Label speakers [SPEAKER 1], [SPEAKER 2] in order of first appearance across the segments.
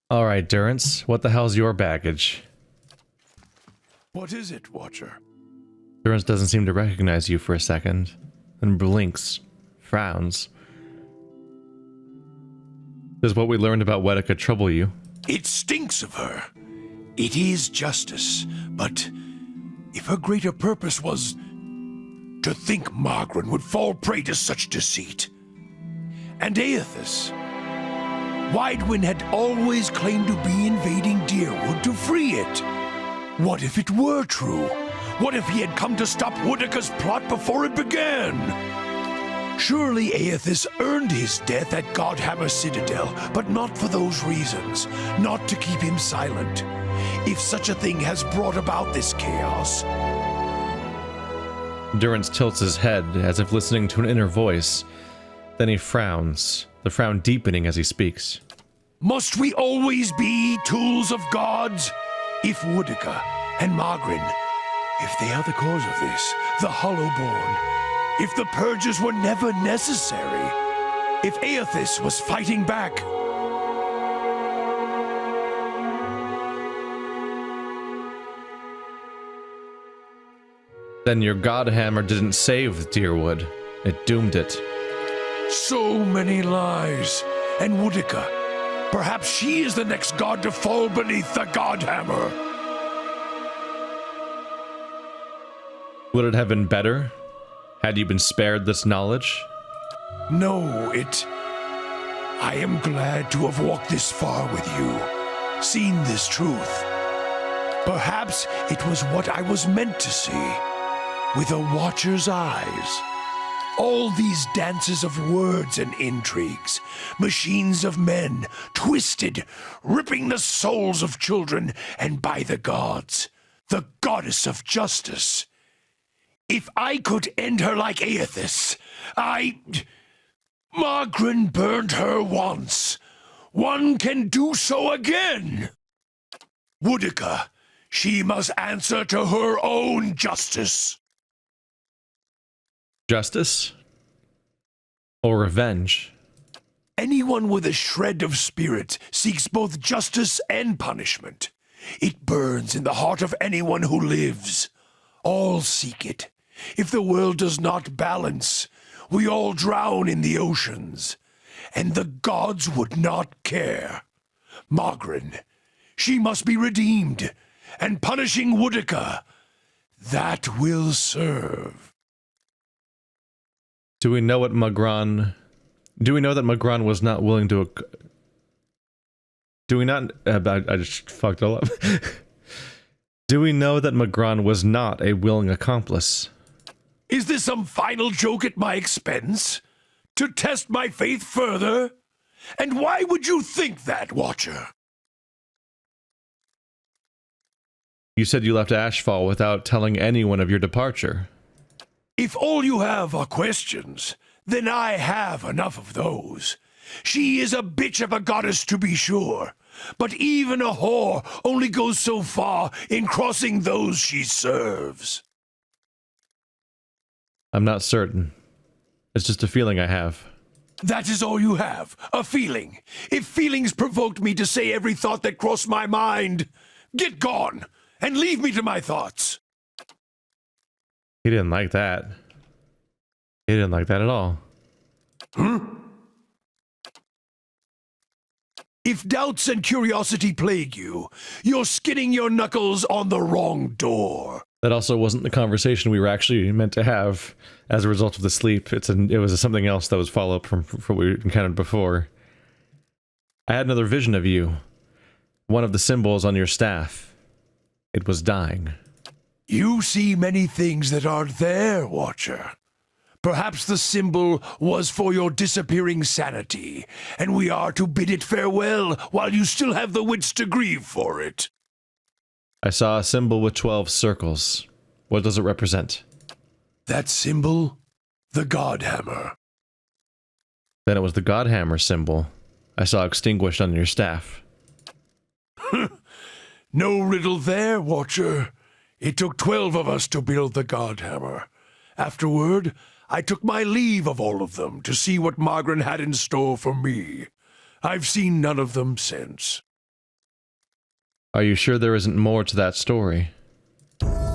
[SPEAKER 1] Alright, Durance, what the hell's your baggage?
[SPEAKER 2] What is it, Watcher?
[SPEAKER 1] Durance doesn't seem to recognize you for a second, then blinks, frowns. Does what we learned about Wedeka trouble you?
[SPEAKER 2] It stinks of her. It is justice, but if her greater purpose was to think Margaret would fall prey to such deceit. And Aethys, Widewind had always claimed to be invading Deerwood to free it. What if it were true? What if he had come to stop Woodika's plot before it began? Surely Aethys earned his death at Godhammer Citadel, but not for those reasons, not to keep him silent. If such a thing has brought about this chaos.
[SPEAKER 1] Durance tilts his head as if listening to an inner voice. Then he frowns, the frown deepening as he speaks.
[SPEAKER 2] Must we always be tools of gods? If Woodika and Margaret, if they are the cause of this, the Hollowborn, if the purges were never necessary, if Aethys was fighting back.
[SPEAKER 1] Then your Godhammer didn't save Deerwood. It doomed it.
[SPEAKER 2] So many lies. And Woodika, perhaps she is the next god to fall beneath the Godhammer.
[SPEAKER 1] Would it have been better had you been spared this knowledge?
[SPEAKER 2] No, I am glad to have walked this far with you, seen this truth. Perhaps it was what I was meant to see, with a watcher's eyes. All these dances of words and intrigues, machines of men, twisted, ripping the souls of children, and by the gods, the goddess of justice. If I could end her like Aethys, Margaret burned her once. One can do so again. Woodika, she must answer to her own justice.
[SPEAKER 1] Justice? Or revenge?
[SPEAKER 2] Anyone with a shred of spirit seeks both justice and punishment. It burns in the heart of anyone who lives. All seek it. If the world does not balance, we all drown in the oceans, and the gods would not care. Margaret, she must be redeemed, and punishing Woodika, that will serve.
[SPEAKER 1] Do we know that Magran was not willing to... Do we not... I just fucked it all up. Do we know that Magran was not a willing accomplice?
[SPEAKER 2] Is this some final joke at my expense? To test my faith further? And why would you think that, Watcher?
[SPEAKER 1] You said you left Ashfall without telling anyone of your departure.
[SPEAKER 2] If all you have are questions, then I have enough of those. She is a bitch of a goddess, to be sure, but even a whore only goes so far in crossing those she serves.
[SPEAKER 1] I'm not certain. It's just a feeling I have.
[SPEAKER 2] That is all you have, a feeling. If feelings provoked me to say every thought that crossed my mind, get gone, and leave me to my thoughts.
[SPEAKER 1] He didn't like that. He didn't like that at all.
[SPEAKER 2] If doubts and curiosity plague you, you're skinning your knuckles on the wrong door.
[SPEAKER 1] That also wasn't the conversation we were actually meant to have as a result of the sleep. It was something else that was follow-up from what we encountered before. I had another vision of you. One of the symbols on your staff. It was dying.
[SPEAKER 2] You see many things that aren't there, Watcher. Perhaps the symbol was for your disappearing sanity, and we are to bid it farewell while you still have the wits to grieve for it.
[SPEAKER 1] I saw a symbol with 12 circles. What does it represent?
[SPEAKER 2] That symbol? The Godhammer.
[SPEAKER 1] Then it was the Godhammer symbol I saw extinguished on your staff.
[SPEAKER 2] No riddle there, Watcher. It took 12 of us to build the Godhammer. Afterward, I took my leave of all of them to see what Margaret had in store for me. I've seen none of them since.
[SPEAKER 1] Are you sure there isn't more to that story?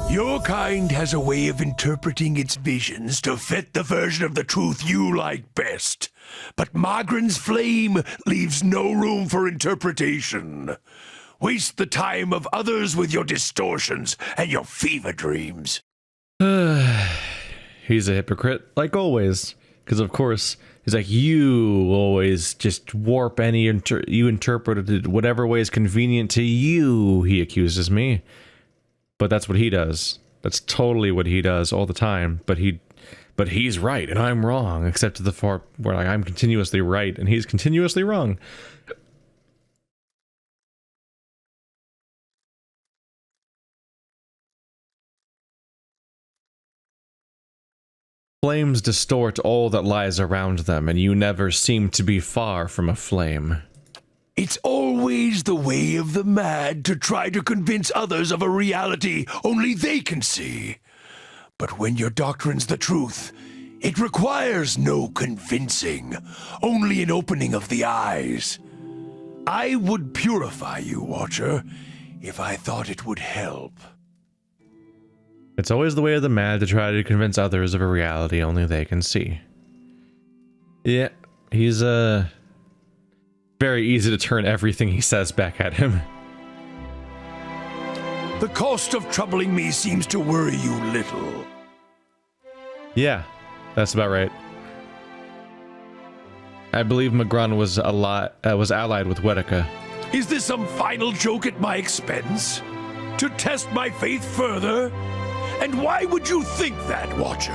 [SPEAKER 2] Your kind has a way of interpreting its visions to fit the version of the truth you like best. But Magran's flame leaves no room for interpretation. Waste the time of others with your distortions and your fever dreams.
[SPEAKER 1] He's a hypocrite, like always. Because, of course, he's like, you always just warp any... you interpret it whatever way is convenient to you, he accuses me. But that's what he does. That's totally what he does all the time. But he's right, and I'm wrong. Except to the part where like, I'm continuously right, and he's continuously wrong. Flames distort all that lies around them, and you never seem to be far from a flame.
[SPEAKER 2] It's always the way of the mad to try to convince others of a reality only they can see. But when your doctrine's the truth, it requires no convincing, only an opening of the eyes. I would purify you, Watcher, if I thought it would help.
[SPEAKER 1] It's always the way of the mad to try to convince others of a reality only they can see. Yeah, he's, very easy to turn everything he says back at him.
[SPEAKER 2] The cost of troubling me seems to worry you little.
[SPEAKER 1] Yeah, that's about right. I believe Magran was allied with Wedeka.
[SPEAKER 2] Is this some final joke at my expense? To test my faith further? And why would you think that, Watcher?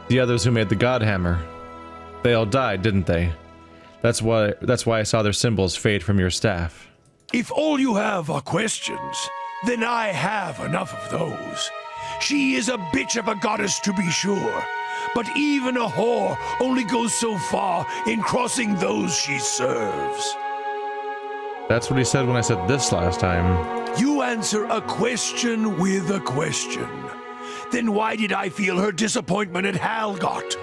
[SPEAKER 1] The others who made the Godhammer, they all died, didn't they? That's why I saw their symbols fade from your staff.
[SPEAKER 2] If all you have are questions, then I have enough of those. She is a bitch of a goddess, to be sure, but even a whore only goes so far in crossing those she serves.
[SPEAKER 1] That's what he said when I said this last time.
[SPEAKER 2] You answer a question with a question. Then why did I feel her disappointment at Halgot?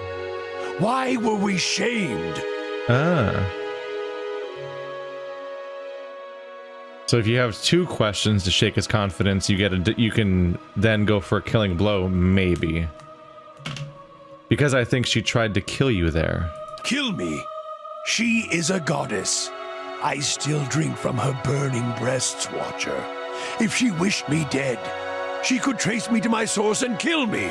[SPEAKER 2] Why were we shamed?
[SPEAKER 1] Ah. So if you have two questions to shake his confidence, you can then go for a killing blow, maybe. Because I think she tried to kill you there.
[SPEAKER 2] Kill me? She is a goddess. I still drink from her burning breasts, Watcher. If she wished me dead, she could trace me to my source and kill me.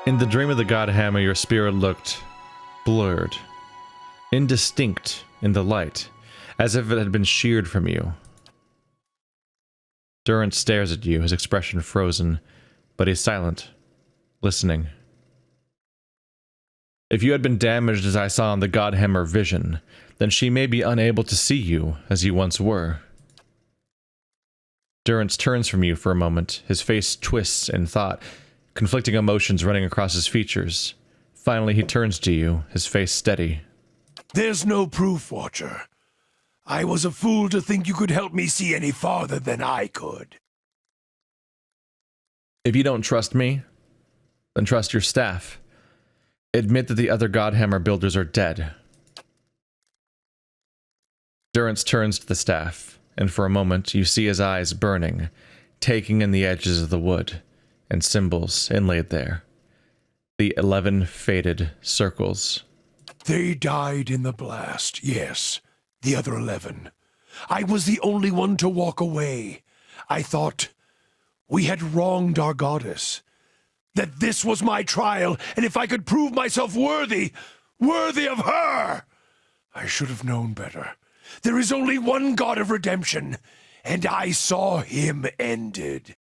[SPEAKER 1] In the dream of the Godhammer, your spirit looked blurred, indistinct in the light, as if it had been sheared from you. Durance stares at you, his expression frozen, but he's silent, listening. If you had been damaged as I saw in the Godhammer vision, then she may be unable to see you as you once were. Durance turns from you for a moment, his face twists in thought, conflicting emotions running across his features. Finally, he turns to you, his face steady.
[SPEAKER 2] There's no proof, Watcher. I was a fool to think you could help me see any farther than I could.
[SPEAKER 1] If you don't trust me, then trust your staff. Admit that the other Godhammer builders are dead. Durance turns to the staff, and for a moment you see his eyes burning, taking in the edges of the wood, and symbols inlaid there. The 11 faded circles.
[SPEAKER 2] They died in the blast, yes. The other 11. I was the only one to walk away. I thought we had wronged our goddess. That this was my trial, and if I could prove myself worthy of her! I should have known better. There is only one God of redemption, and I saw him ended.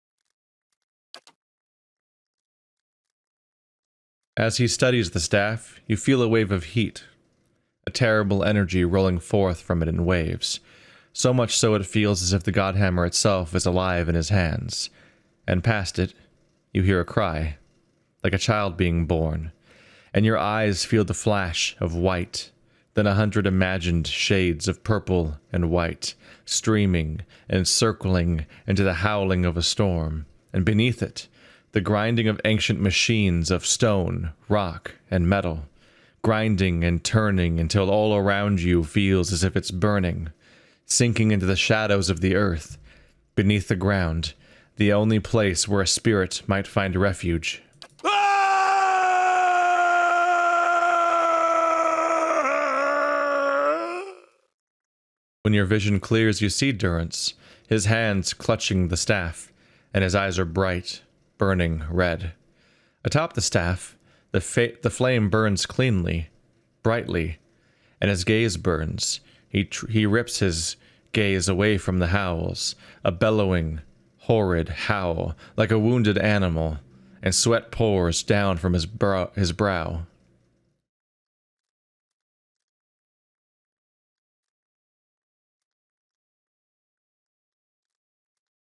[SPEAKER 1] As he studies the staff, you feel a wave of heat, a terrible energy rolling forth from it in waves, so much so it feels as if the Godhammer itself is alive in his hands, and past it, you hear a cry, like a child being born, and your eyes feel the flash of white, then 100 imagined shades of purple and white, streaming and circling into the howling of a storm, and beneath it, the grinding of ancient machines of stone, rock, and metal, grinding and turning until all around you feels as if it's burning, sinking into the shadows of the earth, beneath the ground, the only place where a spirit might find refuge. When your vision clears, you see Durance, his hands clutching the staff, and his eyes are bright, burning red. Atop the staff, the flame burns cleanly, brightly, and his gaze burns. He rips his gaze away from the howls, a bellowing, horrid howl, like a wounded animal, and sweat pours down from his brow.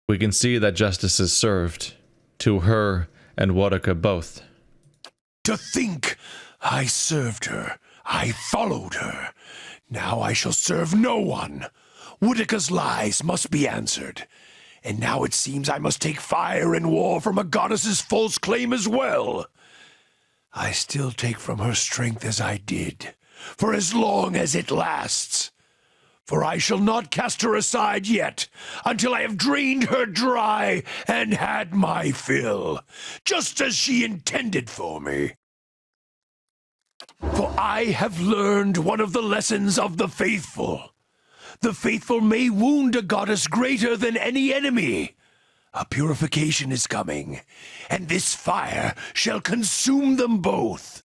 [SPEAKER 1] We can see that justice is served, to her and Wodaka both.
[SPEAKER 2] To think I served her, I followed her. Now I shall serve no one. Wodaka's lies must be answered. And now it seems I must take fire in war from a goddess's false claim as well. I still take from her strength as I did, for as long as it lasts. For I shall not cast her aside yet, until I have drained her dry and had my fill, just as she intended for me. For I have learned one of the lessons of the faithful. The faithful may wound a goddess greater than any enemy. A purification is coming, and this fire shall consume them both.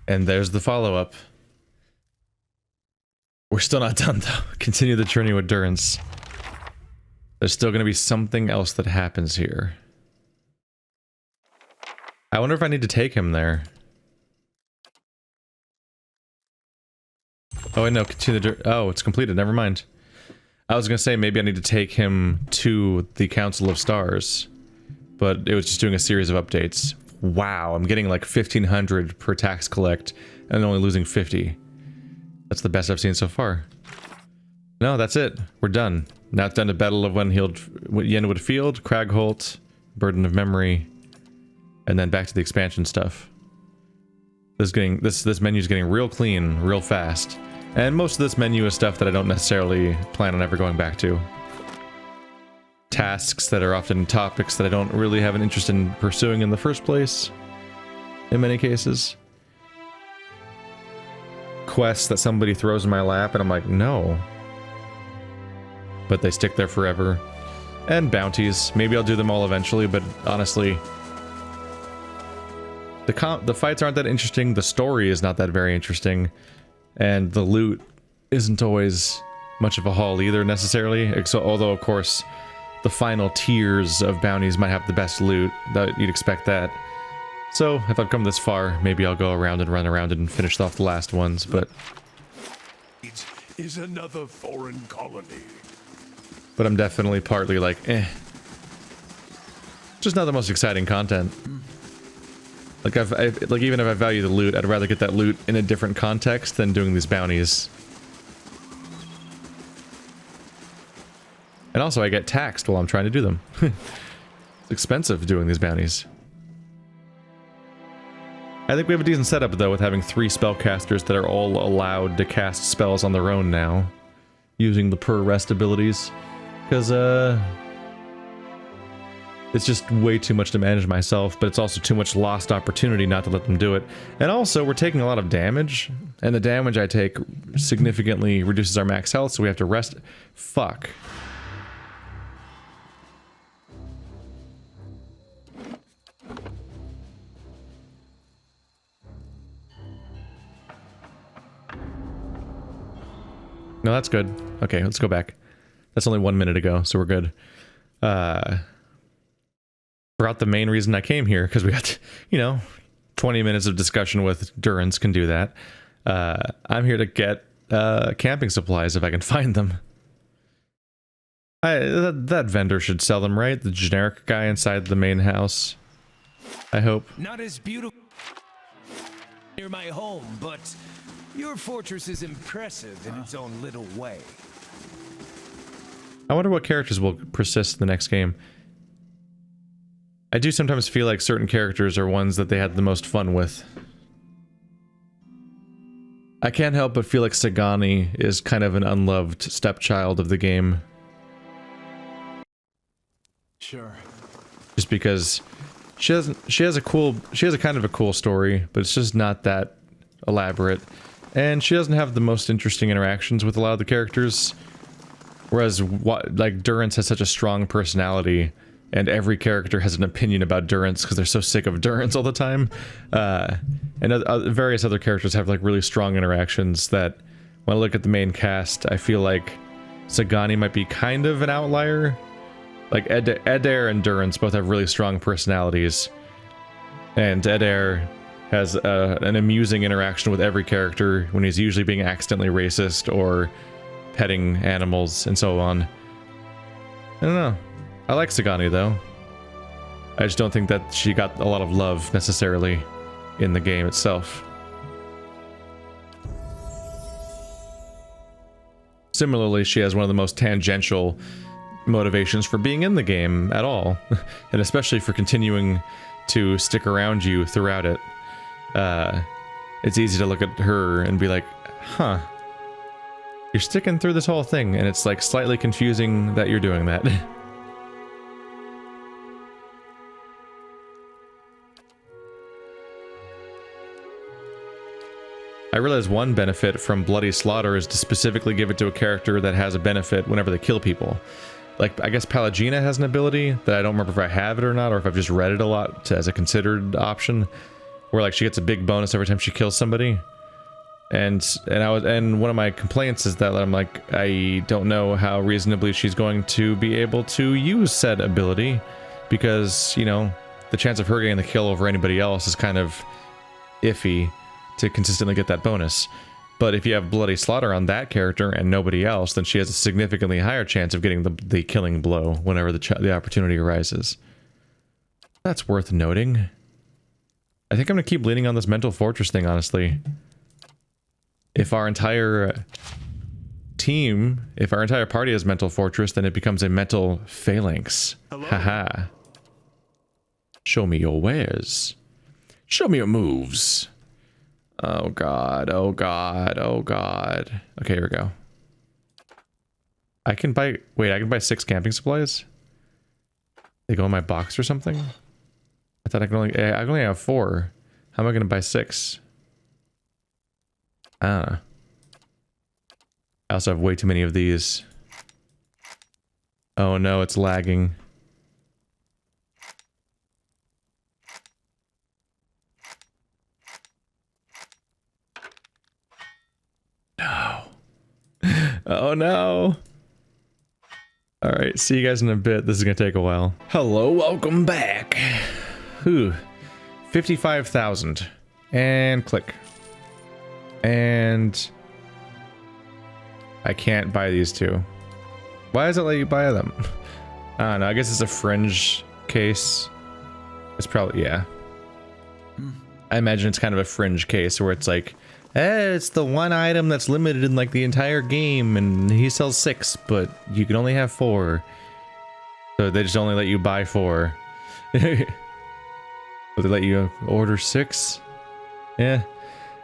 [SPEAKER 1] And there's the follow-up. We're still not done, though. Continue the journey with Durance. There's still going to be something else that happens here. I wonder if I need to take him there. Oh, wait, no. Continue the oh, it's completed. Never mind. I was going to say maybe I need to take him to the Council of Stars. But it was just doing a series of updates. Wow, I'm getting like 1,500 per tax collect and only losing 50. That's the best I've seen so far. No, that's it. We're done. Now it's done to Battle of Yenwood Field, Cragholt, Burden of Memory, and then back to the expansion stuff. This menu's getting real clean, real fast. And most of this menu is stuff that I don't necessarily plan on ever going back to. Tasks that are often topics that I don't really have an interest in pursuing in the first place, in many cases. Quests that somebody throws in my lap and I'm like, no. But they stick there forever. And bounties. Maybe I'll do them all eventually, but honestly, the fights aren't that interesting, the story is not that very interesting, and the loot isn't always much of a haul either, necessarily. Although, of course, the final tiers of bounties might have the best loot. You'd expect that. So, if I've come this far, maybe I'll go around and run around and finish off the last ones, but...
[SPEAKER 2] It is another foreign colony.
[SPEAKER 1] But I'm definitely partly like, eh. Just not the most exciting content. Like, like even if I value the loot, I'd rather get that loot in a different context than doing these bounties. And also, I get taxed while I'm trying to do them. It's expensive doing these bounties. I think we have a decent setup, though, with having 3 spellcasters that are all allowed to cast spells on their own now. Using the per rest abilities. Because, it's just way too much to manage myself, but it's also too much lost opportunity not to let them do it. And also, we're taking a lot of damage, and the damage I take significantly reduces our max health, so we have to rest. Fuck. No, that's good. Okay, let's go back. That's only 1 minute ago, so we're good. Forgot the main reason I came here, because we got, 20 minutes of discussion with Durance can do that. I'm here to get camping supplies if I can find them. That vendor should sell them, right? The generic guy inside the main house. I hope.
[SPEAKER 3] Not as beautiful near my home, but your fortress is impressive in its own little way.
[SPEAKER 1] I wonder what characters will persist in the next game. I do sometimes feel like certain characters are ones that they had the most fun with. I can't help but feel like Sagani is kind of an unloved stepchild of the game.
[SPEAKER 4] Sure.
[SPEAKER 1] Just because she has a kind of a cool story, but it's just not that elaborate. And she doesn't have the most interesting interactions with a lot of the characters. Whereas, like, Durance has such a strong personality, and every character has an opinion about Durance because they're so sick of Durance all the time. And various other characters have, like, really strong interactions that, when I look at the main cast, I feel like Sagani might be kind of an outlier. Like, Adair and Durance both have really strong personalities. And Adair has an amusing interaction with every character when he's usually being accidentally racist or petting animals and so on. I don't know. I like Sagani though. I just don't think that she got a lot of love necessarily in the game itself. Similarly, she has one of the most tangential motivations for being in the game at all, and especially for continuing to stick around you throughout it. It's easy to look at her and be like, huh, you're sticking through this whole thing, and it's like slightly confusing that you're doing that. I realize one benefit from Bloody Slaughter is to specifically give it to a character that has a benefit whenever they kill people. Like, I guess Pelagina has an ability that I don't remember if I have it or not, or if I've just read it a lot as a considered option, where like she gets a big bonus every time she kills somebody. And one of my complaints is that I'm like, I don't know how reasonably she's going to be able to use said ability, because, you know, the chance of her getting the kill over anybody else is kind of iffy to consistently get that bonus. But if you have Bloody Slaughter on that character and nobody else, then she has a significantly higher chance of getting the killing blow whenever the opportunity arises. That's worth noting. I think I'm gonna keep leaning on this mental fortress thing, honestly. If our entire team, if our entire party has mental fortress, then it becomes a mental phalanx. Haha. Show me your wares. Show me your moves. Oh god, oh god, oh god. Okay, here we go. I can buy, wait, I can buy 6 camping supplies? They go in my box or something? I thought I can only have 4. How am I gonna buy 6? I don't know. I also have way too many of these. Oh no, it's lagging. No. Oh no. Alright, see you guys in a bit. This is gonna take a while. Hello, welcome back. Whew. 55,000. And click. And I can't buy these two. Why does it let you buy them? I don't know, I guess it's a fringe case. It's probably, yeah. I imagine it's kind of a fringe case where it's like, it's the one item that's limited in like the entire game, and he sells 6, but you can only have 4. So they just only let you buy 4. But they let you order 6? Yeah.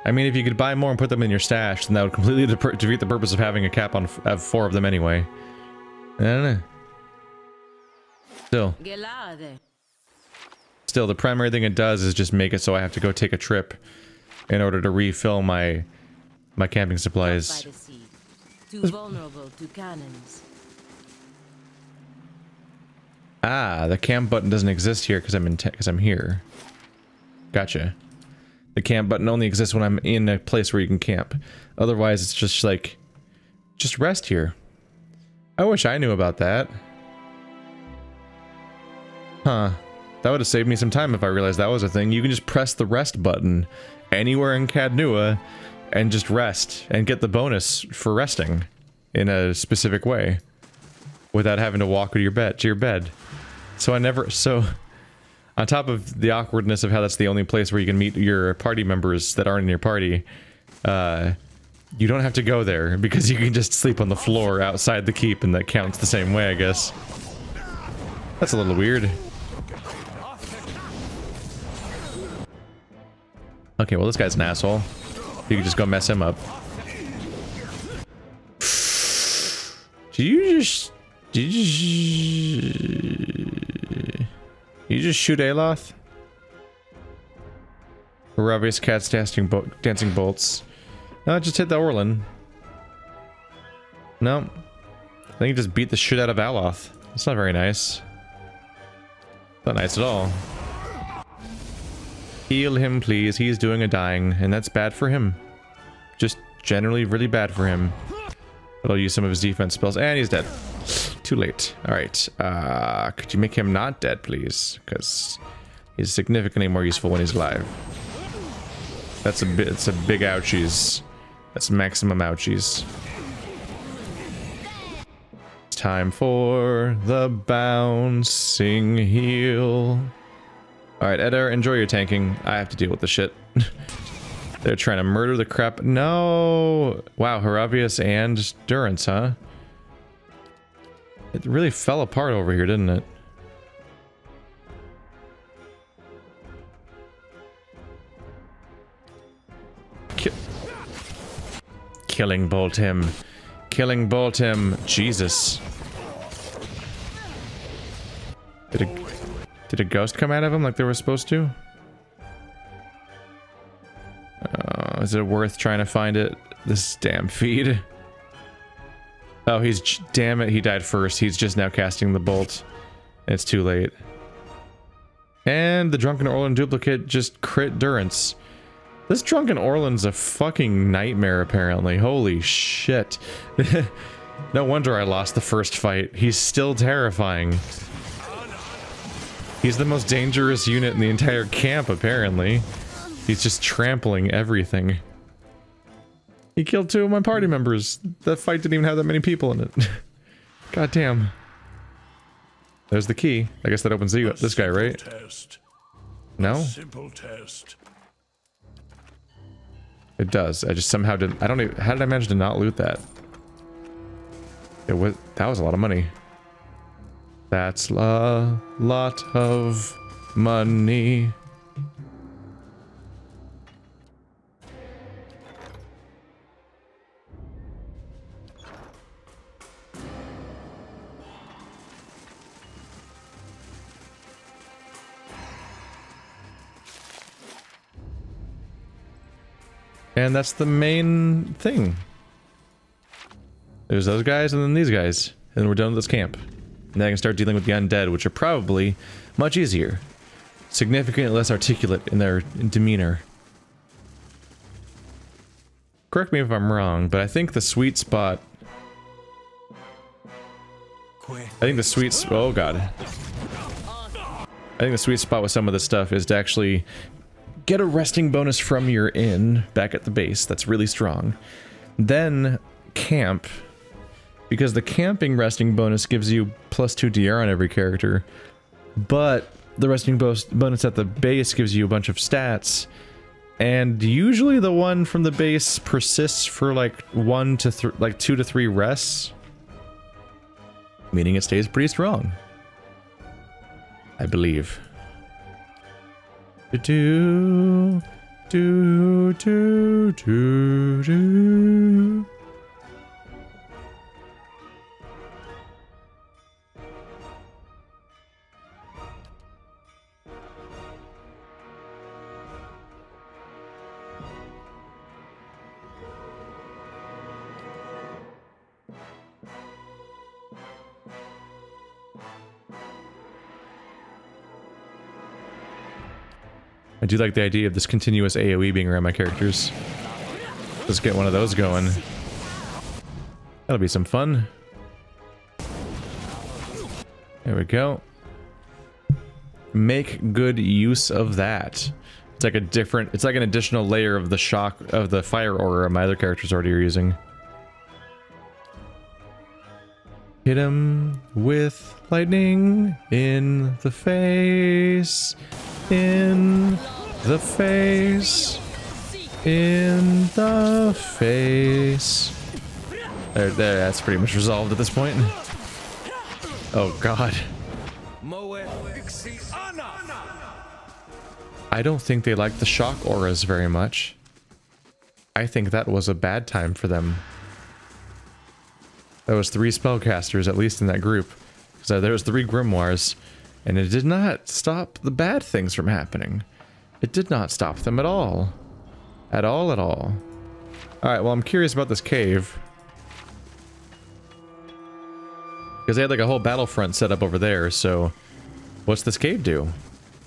[SPEAKER 1] I mean, if you could buy more and put them in your stash, then that would completely defeat the purpose of having a cap on of 4 of them anyway. I don't know. Still, the primary thing it does is just make it so I have to go take a trip in order to refill my camping supplies.
[SPEAKER 5] Too vulnerable to cannons.
[SPEAKER 1] Ah, the camp button doesn't exist here because I'm here. Gotcha. The camp button only exists when I'm in a place where you can camp. Otherwise, it's just like, just rest here. I wish I knew about that. Huh. That would have saved me some time if I realized that was a thing. You can just press the rest button anywhere in Cadnua and just rest and get the bonus for resting in a specific way without having to walk to your bed. So on top of the awkwardness of how that's the only place where you can meet your party members that aren't in your party, you don't have to go there because you can just sleep on the floor outside the keep, and that counts the same way, I guess. That's a little weird. Okay, well, this guy's an asshole. You can just go mess him up. Did you just shoot Aloth? Haravius cat's dancing bolts. No, just hit the Orlin. No. I think he just beat the shit out of Aloth. That's not very nice. Not nice at all. Heal him, please. He's doing a dying, and that's bad for him. Just generally really bad for him. But I'll use some of his defense spells, and he's dead. Too late. Alright. Could you make him not dead, please? Because he's significantly more useful when he's alive. That's a bit. It's a big ouchies. That's maximum ouchies. It's time for the bouncing heal. Alright, Edar, enjoy your tanking. I have to deal with the shit. They're trying to murder the crap. No! Wow, Haravius and Durance, huh? It really fell apart over here, didn't it? Killing bolt him. Killing bolt him. Jesus. Did a ghost come out of him like they were supposed to? Is it worth trying to find it? This damn feed. Oh, damn it, he died first. He's just now casting the bolt. It's too late. And the Drunken Orlin duplicate just crit Durance. This Drunken Orlin's a fucking nightmare, apparently. Holy shit. No wonder I lost the first fight. He's still terrifying. He's the most dangerous unit in the entire camp, apparently. He's just trampling everything. He killed 2 of my party members. That fight didn't even have that many people in it. God damn. There's the key. I guess that opens this guy, right?
[SPEAKER 2] Test.
[SPEAKER 1] No?
[SPEAKER 2] Simple test.
[SPEAKER 1] It does. I just somehow didn't. I don't even. How did I manage to not loot that? That was a lot of money. That's a lot of money. And that's the main thing. There's those guys and then these guys. And then we're done with this camp. And then I can start dealing with the undead, which are probably much easier. Significantly less articulate in their demeanor. Correct me if I'm wrong, but I think the sweet spot... oh god. I think the sweet spot with some of this stuff is to actually get a resting bonus from your inn back at the base. That's really strong. Then camp, because the camping resting bonus gives you +2 DR on every character, but the resting bonus at the base gives you a bunch of stats, and usually the one from the base persists for like 2 to 3 rests, meaning it stays pretty strong, I believe. Do do do do do. I do like the idea of this continuous AoE being around my characters. Let's get one of those going. That'll be some fun. There we go. Make good use of that. It's like it's like an additional layer of the shock of the fire aura my other characters already are using. Hit him with lightning in the face. In the face. In the face. There, that's pretty much resolved at this point. Oh god. I don't think they like the shock auras very much. I think that was a bad time for them. There was 3 spellcasters, at least in that group. So there was 3 grimoires, and it did not stop the bad things from happening. It did not stop them at all. At all, at all. Alright, well, I'm curious about this cave. Because they had like a whole battlefront set up over there, so... What's this cave do?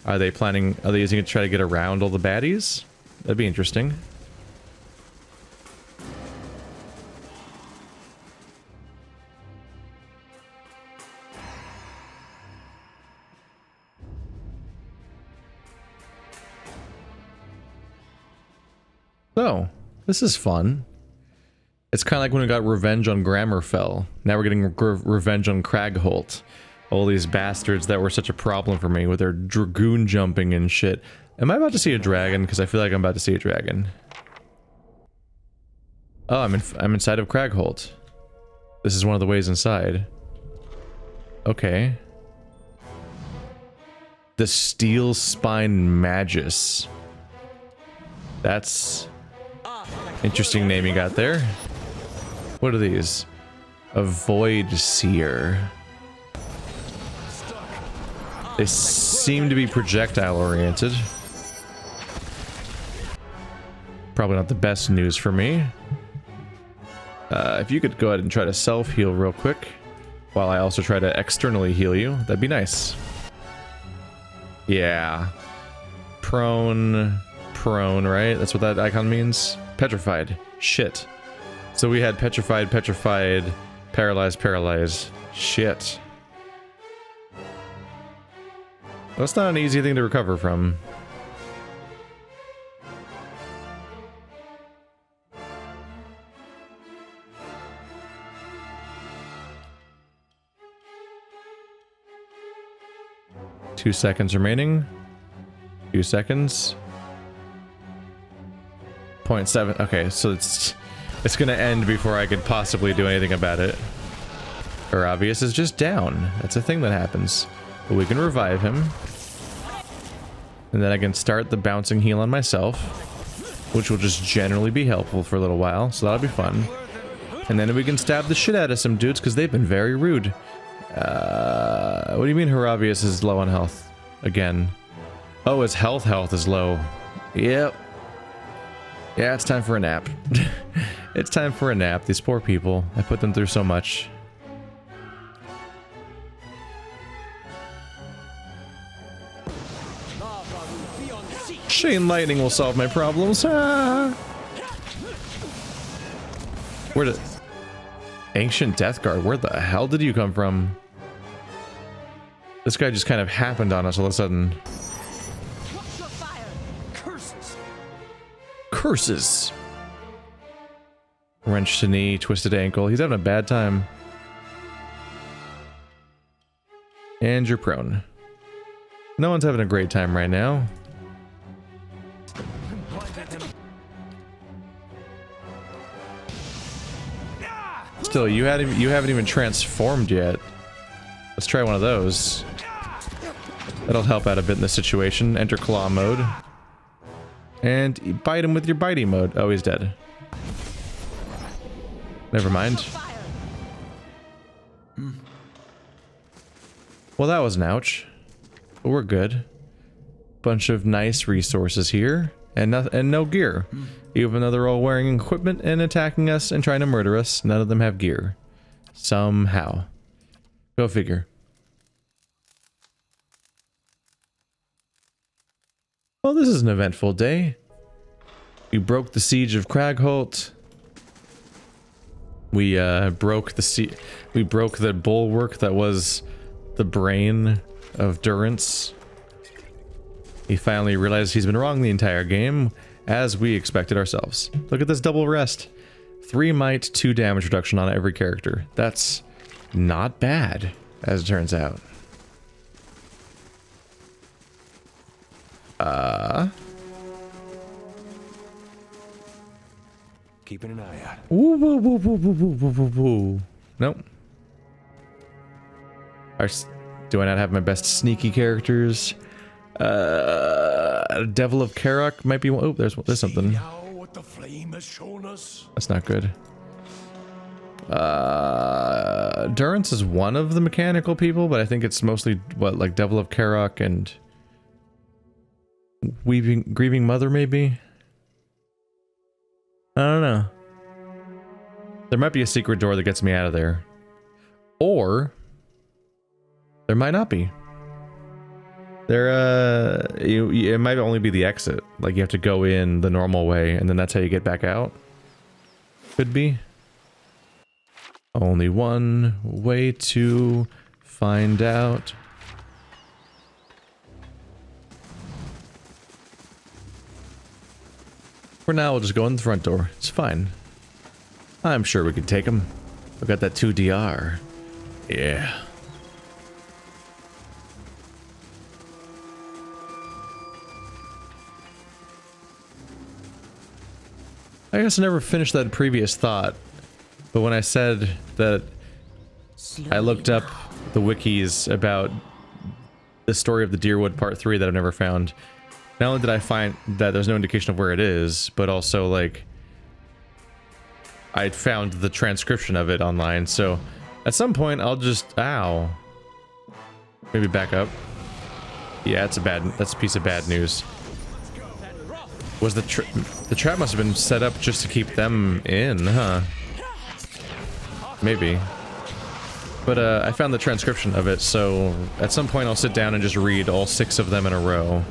[SPEAKER 1] Are they using it to try to get around all the baddies? That'd be interesting. So, this is fun. It's kind of like when we got revenge on Grammerfell. Now we're getting revenge on Cragholt. All these bastards that were such a problem for me with their dragoon jumping and shit. Am I about to see a dragon? Because I feel like I'm about to see a dragon. Oh, I'm inside of Cragholt. This is one of the ways inside. Okay. The Steel Spine Magus. That's... interesting name you got there. What are these? A Void Seer. They seem to be projectile oriented. Probably not the best news for me. If you could go ahead and try to self-heal real quick, while I also try to externally heal you, that'd be nice. Yeah. Prone, right? That's what that icon means? Petrified. Shit. So we had petrified, paralyzed. Shit. That's not an easy thing to recover from. Two seconds remaining. 2 seconds. 0.7. Okay, so it's gonna end before I could possibly do anything about it. Obvious is just down. That's a thing that happens. But we can revive him. And then I can start the bouncing heal on myself, which will just generally be helpful for a little while, so that'll be fun. And then we can stab the shit out of some dudes, because they've been very rude. What do you mean Haravius is low on health? Again. Oh, his health is low. Yep. Yeah, it's time for a nap. It's time for a nap. These poor people. I put them through so much. Chain lightning will solve my problems. Ah. Where did... Ancient Death Guard, where the hell did you come from? This guy just kind of happened on us all of a sudden.
[SPEAKER 3] Curses.
[SPEAKER 1] Curses. Wrenched knee, twisted ankle. He's having a bad time. And you're prone. No one's having a great time right now. Still, you haven't even transformed yet. Let's try one of those. That'll help out a bit in this situation. Enter claw mode. And bite him with your bitey mode. Oh, he's dead. Never mind. Well, that was an ouch. But we're good. Bunch of nice resources here. And no gear. Even though they're all wearing equipment and attacking us and trying to murder us, none of them have gear. Somehow. Go figure. Well, this is an eventful day. We broke the siege of Cragholt. We broke the bulwark that was the brain of Durance. He finally realized he's been wrong the entire game, as we expected ourselves. Look at this double rest. 3 might, 2 damage reduction on every character. That's not bad, as it turns out.
[SPEAKER 3] Keeping an eye out.
[SPEAKER 1] Nope. Do I not have my best sneaky characters? Devil of Karak might be one. Oh, there's something.
[SPEAKER 2] Now what the flame has shown us.
[SPEAKER 1] That's not good. Durance is one of the mechanical people, but I think it's mostly what, like Devil of Karok and Grieving Mother, maybe? I don't know. There might be a secret door that gets me out of there. Or there might not be. It might only be the exit. Like you have to go in the normal way and then that's how you get back out. Could be. Only one way to find out. For now, we'll just go in the front door. It's fine. I'm sure we can take him. We got that 2DR. Yeah. I guess I never finished that previous thought. But when I said that I looked up the wikis about the story of the Deerwood Part 3 that I've never found, not only did I find that there's no indication of where it is, but also, like, I'd found the transcription of it online, so at some point I'll just... Ow. Maybe back up. Yeah, that's a piece of bad news. Was the trap must have been set up just to keep them in, huh? Maybe. But I found the transcription of it, so at some point I'll sit down and just read all 6 of them in a row.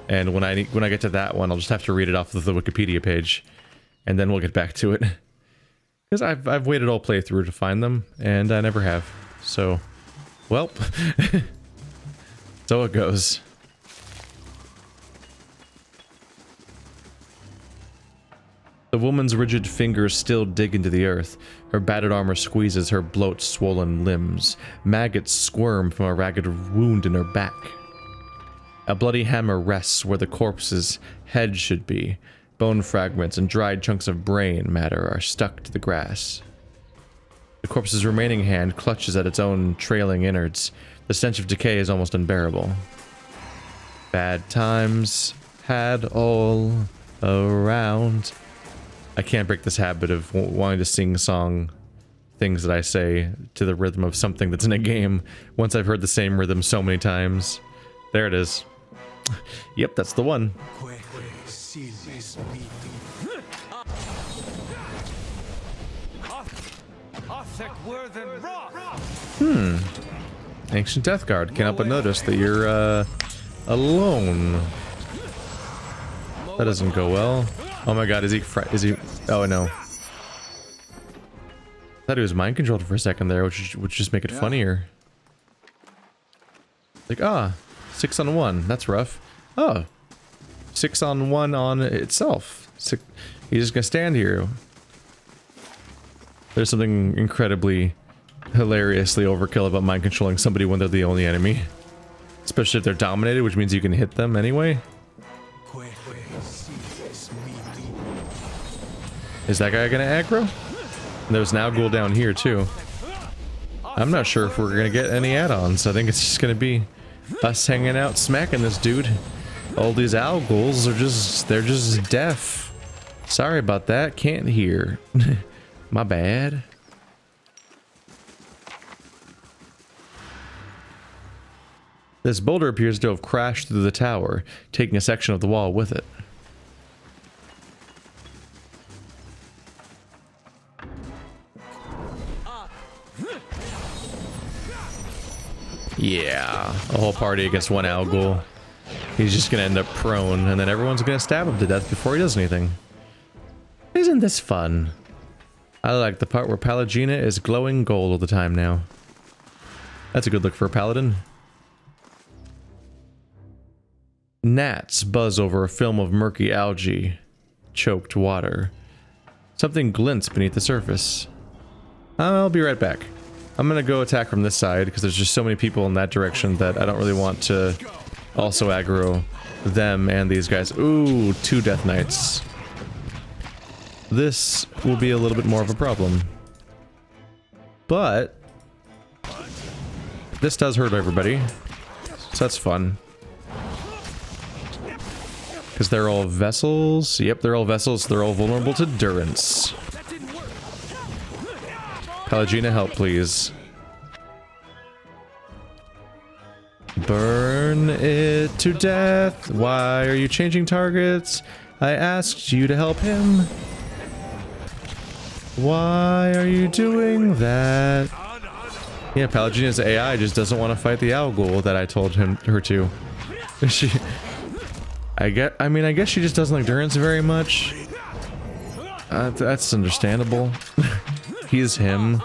[SPEAKER 1] And when I get to that one, I'll just have to read it off of the Wikipedia page, and then we'll get back to it. Because I've waited all playthrough to find them, and I never have. So, well, so it goes. The woman's rigid fingers still dig into the earth. Her battered armor squeezes her bloat swollen limbs. Maggots squirm from a ragged wound in her back. A bloody hammer rests where the corpse's head should be. Bone fragments and dried chunks of brain matter are stuck to the grass. The corpse's remaining hand clutches at its own trailing innards. The stench of decay is almost unbearable. Bad times had all around. I can't break this habit of wanting to sing-song things that I say to the rhythm of something that's in a game once I've heard the same rhythm so many times. There it is. Yep, that's the one. Ancient Death Guard. Can't help but notice that you're, alone. That doesn't go well. Oh my god, is he... Oh no. I thought he was mind controlled for a second there, which would just make it funnier. Like, 6 on 1. That's rough. Oh. 6 on 1 on itself. He's just gonna stand here. There's something incredibly hilariously overkill about mind controlling somebody when they're the only enemy. Especially if they're dominated, which means you can hit them anyway. Is that guy gonna aggro? And there's an Alghoul down here too. I'm not sure if we're gonna get any add-ons. I think it's just gonna be us hanging out smacking this dude. All these Alghouls are they're just deaf. Sorry about that, can't hear. My bad. This boulder appears to have crashed through the tower, taking a section of the wall with it. Yeah, a whole party against one Alghoul. He's just gonna end up prone, and then everyone's gonna stab him to death before he does anything. Isn't this fun? I like the part where Pallegina is glowing gold all the time now. That's a good look for a paladin. Gnats buzz over a film of murky algae, choked water. Something glints beneath the surface. I'll be right back. I'm gonna go attack from this side because there's just so many people in that direction that I don't really want to also aggro them and these guys. Ooh, 2 Death Knights. This will be a little bit more of a problem. But this does hurt everybody, so that's fun. Because they're all vessels. Yep, they're all vessels. They're all vulnerable to Durance. Pelagina, help, please. Burn it to death. Why are you changing targets? I asked you to help him. Why are you doing that? Yeah, Pelagina's AI just doesn't want to fight the owl ghoul that I told her to. I guess she just doesn't like Durance very much. That's understandable. He's him.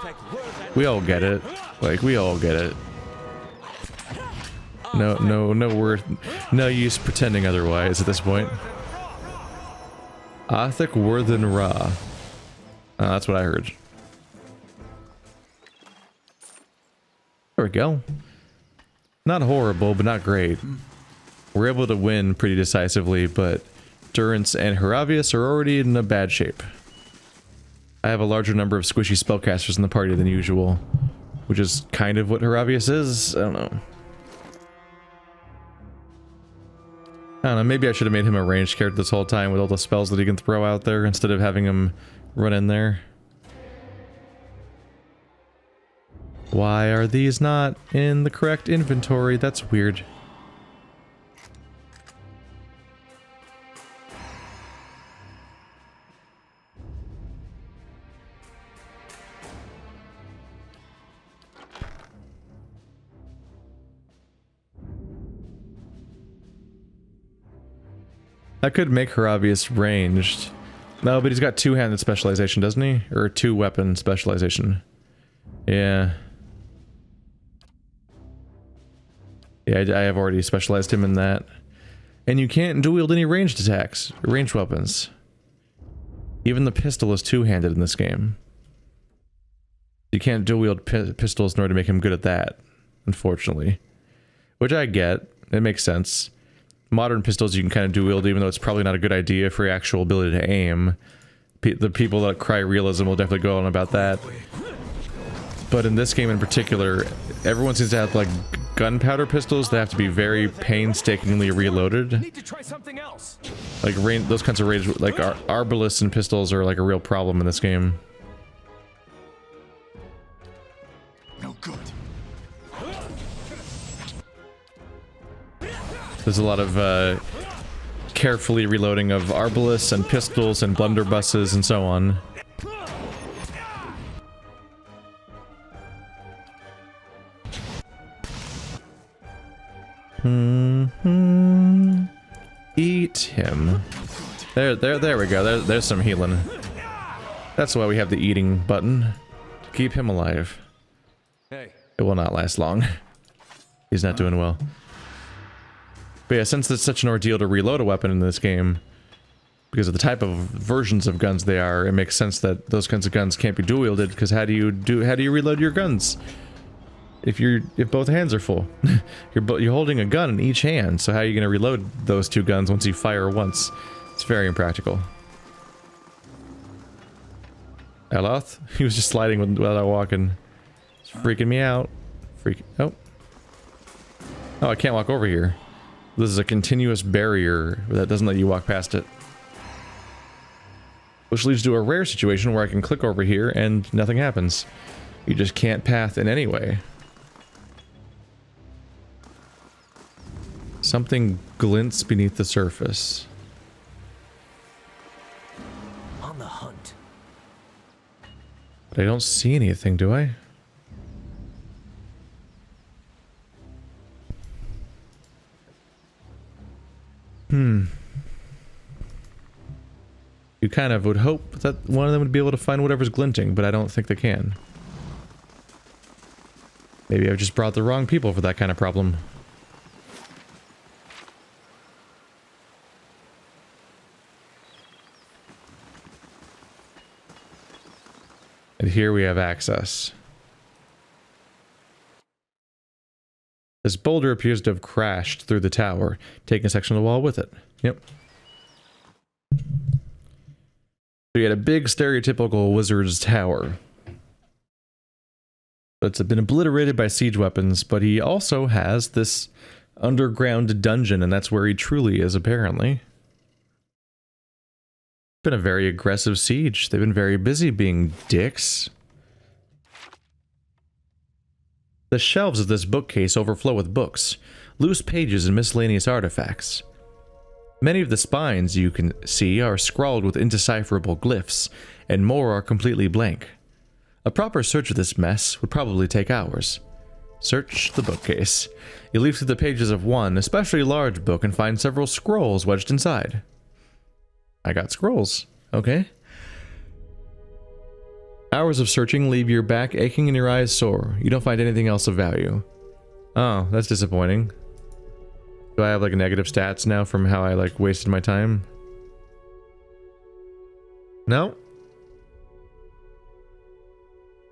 [SPEAKER 1] We all get it. Like, we all get it. No use pretending otherwise at this point. Athik Worthen Ra. Oh, that's what I heard. There we go. Not horrible, but not great. We're able to win pretty decisively, but Durance and Heravius are already in a bad shape. I have a larger number of squishy spellcasters in the party than usual, which is kind of what Heravius is. I don't know. Maybe I should have made him a ranged character this whole time with all the spells that he can throw out there instead of having him run in there. Why are these not in the correct inventory? That's weird. I could make Heravius ranged. No, but he's got two-handed specialization, doesn't he? Or two-weapon specialization. Yeah. Yeah, I have already specialized him in that. And you can't dual-wield any ranged attacks, ranged weapons. Even the pistol is two-handed in this game. You can't dual-wield pistols in order to make him good at that, unfortunately. Which I get. It makes sense. Modern pistols you can kind of dual-wield, even though it's probably not a good idea for your actual ability to aim. The people that cry realism will definitely go on about that. But in this game in particular, everyone seems to have, like, gunpowder pistols that have to be very painstakingly reloaded.
[SPEAKER 3] Need to try something else.
[SPEAKER 1] Like, those kinds of range, like, arbalists and pistols are, like, a real problem in this game.
[SPEAKER 2] No good.
[SPEAKER 1] There's a lot of carefully reloading of arbalists and pistols and blunderbusses and so on. Eat him. There we go. There's some healing. That's why we have the eating button. To keep him alive.
[SPEAKER 3] Hey.
[SPEAKER 1] It will not last long. He's not doing well. But yeah, since it's such an ordeal to reload a weapon in this game, because of the type of versions of guns they are, it makes sense that those kinds of guns can't be dual wielded, because how do you reload your guns? If both hands are full. you're holding a gun in each hand, so how are you going to reload those two guns once you fire once? It's very impractical. Eloth? He was just sliding without walking. It's freaking me out. Oh, I can't walk over here. This is a continuous barrier that doesn't let you walk past it. Which leads to a rare situation where I can click over here and nothing happens. You just can't path in any way. Something glints beneath the surface.
[SPEAKER 3] On the hunt.
[SPEAKER 1] But I don't see anything, do I? You kind of would hope that one of them would be able to find whatever's glinting, but I don't think they can. Maybe I've just brought the wrong people for that kind of problem. And here we have access. This boulder appears to have crashed through the tower, taking a section of the wall with it. Yep. So you had a big stereotypical wizard's tower. It's been obliterated by siege weapons, but he also has this underground dungeon, and that's where he truly is, apparently. Been a very aggressive siege. They've been very busy being dicks. The shelves of this bookcase overflow with books, loose pages, and miscellaneous artifacts. Many of the spines you can see are scrawled with indecipherable glyphs, and more are completely blank. A proper search of this mess would probably take hours. Search the bookcase. You leaf through the pages of one, especially large book, and find several scrolls wedged inside. I got scrolls. Okay. Hours of searching leave your back aching and your eyes sore. You don't find anything else of value. Oh, that's disappointing. Do I have like negative stats now from how I like wasted my time? No?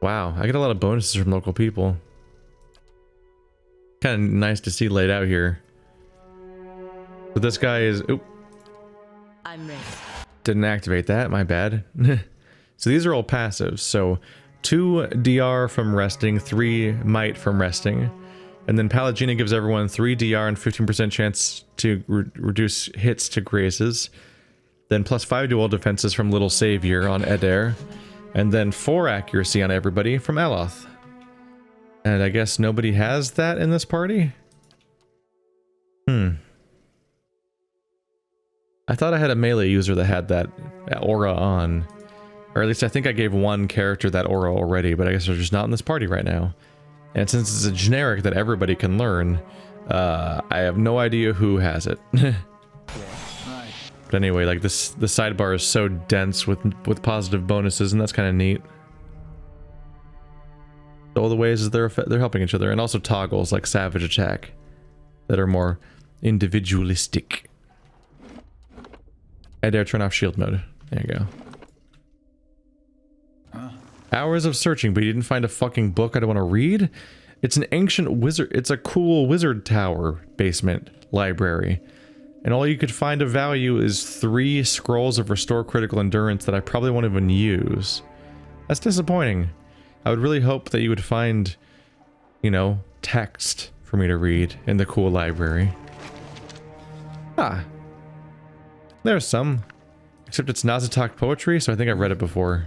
[SPEAKER 1] Wow, I get a lot of bonuses from local people. Kind of nice to see laid out here. But this guy is... Oop.
[SPEAKER 5] I'm ready.
[SPEAKER 1] Didn't activate that, my bad. So these are all passives. So 2 DR from resting, 3 might from resting. And then Pallegina gives everyone 3 DR and 15% chance to reduce hits to graces. Then plus 5 dual defenses from Little Savior on Eder. And then 4 accuracy on everybody from Aloth. And I guess nobody has that in this party? I thought I had a melee user that had that aura on. Or at least I think I gave one character that aura already, but I guess they're just not in this party right now. And since it's a generic that everybody can learn, I have no idea who has it. But anyway, like the sidebar is so dense with positive bonuses, and that's kind of neat. All the ways is they're helping each other, and also toggles like Savage Attack that are more individualistic. I dare turn off shield mode. There you go. Hours of searching, but you didn't find a fucking book I don't want to read? It's an ancient wizard. It's a cool wizard tower basement library. And all you could find of value is 3 scrolls of restore critical endurance that I probably won't even use. That's disappointing. I would really hope that you would find, you know, text for me to read in the cool library. Ah. There's some. Except it's Nazatok poetry, so I think I've read it before.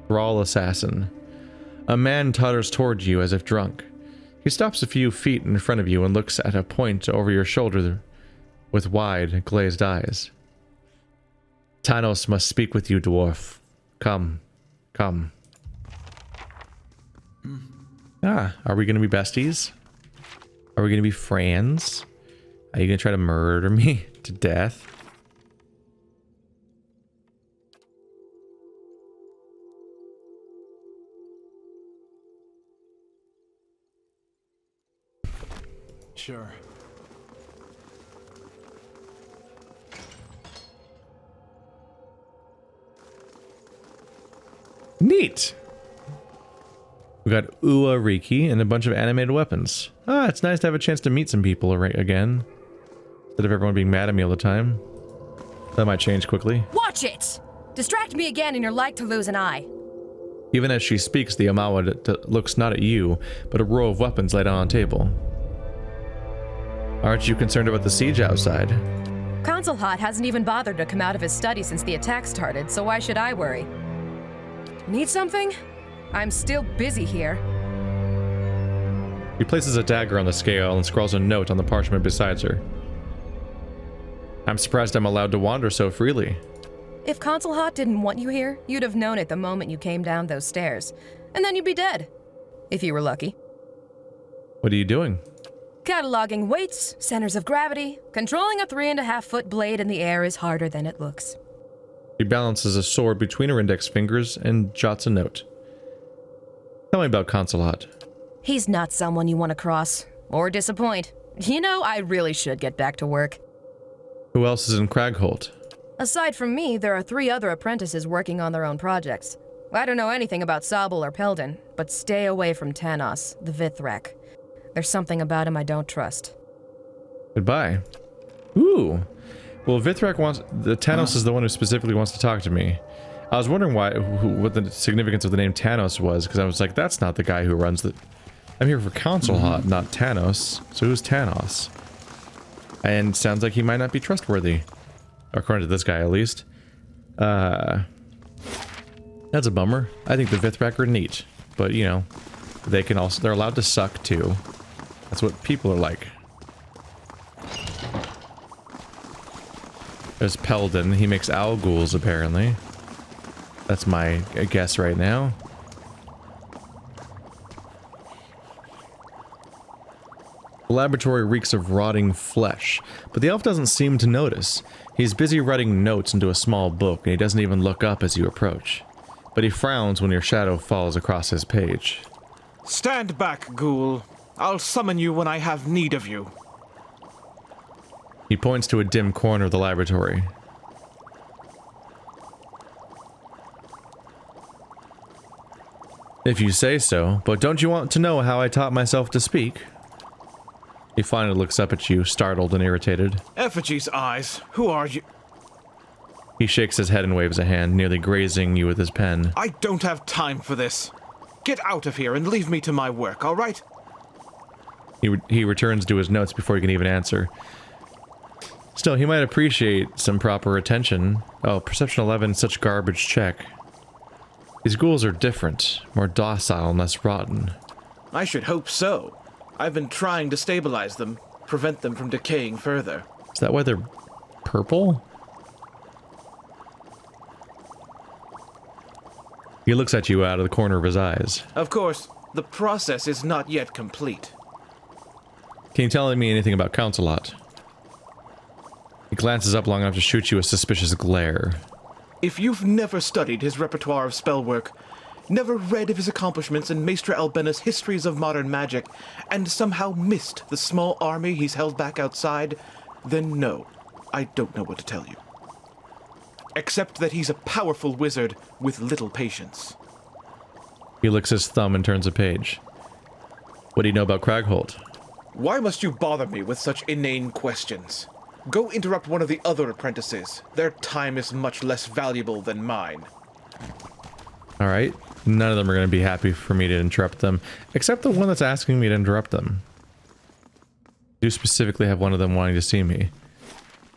[SPEAKER 1] Thrall Assassin. A man totters toward you as if drunk. He stops a few feet in front of you and looks at a point over your shoulder with wide, glazed eyes. Tanos must speak with you, dwarf. Come. Come. Ah, are we gonna be besties? Are we gonna be friends? Are you gonna try to murder me to death?
[SPEAKER 4] Sure.
[SPEAKER 1] Neat! We got Ua Riki and a bunch of animated weapons. Ah, it's nice to have a chance to meet some people again. Instead of everyone being mad at me all the time. That might change quickly.
[SPEAKER 6] Watch it! Distract me again and you're like to lose an eye.
[SPEAKER 1] Even as she speaks, the Amawa looks not at you, but a row of weapons laid on a table. Aren't you concerned about the siege outside?
[SPEAKER 6] Consul Hot hasn't even bothered to come out of his study since the attack started, so why should I worry? Need something? I'm still busy here.
[SPEAKER 1] He places a dagger on the scale and scrawls a note on the parchment beside her. I'm surprised I'm allowed to wander so freely.
[SPEAKER 6] If Consul Hot didn't want you here, you'd have known it the moment you came down those stairs. And then you'd be dead. If you were lucky.
[SPEAKER 1] What are you doing?
[SPEAKER 6] Cataloging weights, centers of gravity. Controlling a 3.5-foot blade in the air is harder than it looks.
[SPEAKER 1] She balances a sword between her index fingers and jots a note. Tell me about Consul Hot.
[SPEAKER 6] He's not someone you want to cross. Or disappoint. You know, I really should get back to work.
[SPEAKER 1] Who else is in Cragholt?
[SPEAKER 6] Aside from me, there are 3 other apprentices working on their own projects. I don't know anything about Sobel or Peldon, but stay away from Tanos, the Vithrek. There's something about him I don't trust.
[SPEAKER 1] Goodbye. Ooh. Well, Vithrek wants... The Tanos is the one who specifically wants to talk to me. I was wondering what the significance of the name Tanos was, because I was like, that's not the guy who runs the... I'm here for Consul Hot, not Tanos. So who's Tanos? And sounds like he might not be trustworthy. According to this guy, at least. That's a bummer. I think the Vithrak are neat. But, you know, they're allowed to suck, too. That's what people are like. There's Peldon. He makes owl ghouls, apparently. That's my guess right now. The laboratory reeks of rotting flesh, but the elf doesn't seem to notice. He's busy writing notes into a small book, and he doesn't even look up as you approach. But he frowns when your shadow falls across his page.
[SPEAKER 4] Stand back, ghoul. I'll summon you when I have need of you.
[SPEAKER 1] He points to a dim corner of the laboratory. If you say so, but don't you want to know how I taught myself to speak? He finally looks up at you, startled and irritated.
[SPEAKER 4] Effigy's eyes, who are you?
[SPEAKER 1] He shakes his head and waves a hand, nearly grazing you with his pen.
[SPEAKER 4] I don't have time for this. Get out of here and leave me to my work, all right?
[SPEAKER 1] He returns to his notes before he can even answer. Still, he might appreciate some proper attention. Oh, Perception 11, such garbage check. These ghouls are different, more docile and less rotten.
[SPEAKER 4] I should hope so. I've been trying to stabilize them, prevent them from decaying further.
[SPEAKER 1] Is that why they're purple? He looks at you out of the corner of his eyes.
[SPEAKER 4] Of course, the process is not yet complete.
[SPEAKER 1] Can you tell me anything about Counselot? He glances up long enough to shoot you a suspicious glare.
[SPEAKER 4] If you've never studied his repertoire of spellwork, never read of his accomplishments in Maestra Albena's histories of modern magic, and somehow missed the small army he's held back outside, then no, I don't know what to tell you. Except that he's a powerful wizard with little patience.
[SPEAKER 1] He licks his thumb and turns a page. What do you know about Cragholt?
[SPEAKER 4] Why must you bother me with such inane questions? Go interrupt one of the other apprentices. Their time is much less valuable than mine.
[SPEAKER 1] Alright, none of them are going to be happy for me to interrupt them, except the one that's asking me to interrupt them. I do specifically have one of them wanting to see me.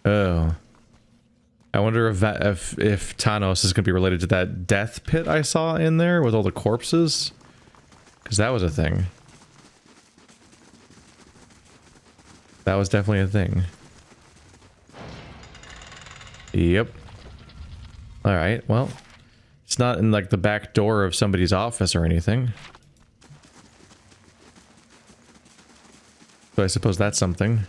[SPEAKER 1] Oh. I wonder if Thanos is going to be related to that death pit I saw in there with all the corpses? Because that was a thing. That was definitely a thing. Yep. Alright, well. It's not in, like, the back door of somebody's office or anything. So I suppose that's something.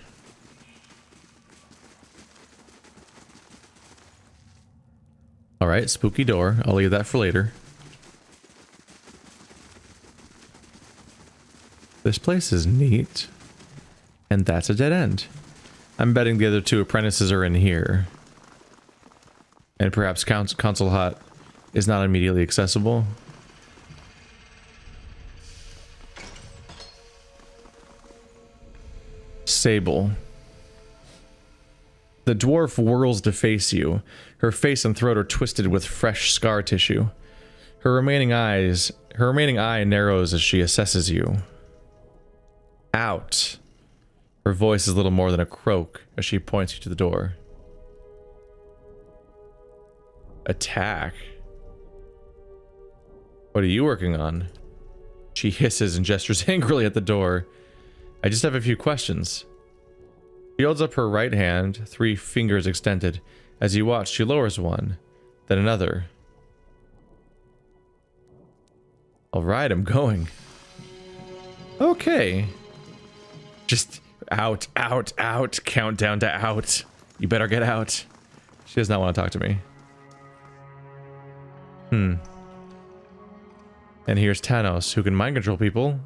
[SPEAKER 1] Alright, spooky door. I'll leave that for later. This place is neat. And that's a dead end. I'm betting the other two apprentices are in here. And perhaps Counselot is not immediately accessible. Sable. The dwarf whirls to face you. Her face and throat are twisted with fresh scar tissue. Her remaining eye narrows as she assesses you. Out. Her voice is little more than a croak as she points you to the door. Attack. What are you working on? She hisses and gestures angrily at the door. I just have a few questions. She holds up her right hand, 3 fingers extended. As you watch, she lowers one, then another. Alright, I'm going. Okay. Just out, out, out. Countdown to out. You better get out. She does not want to talk to me. And here's Thanos, who can mind control people.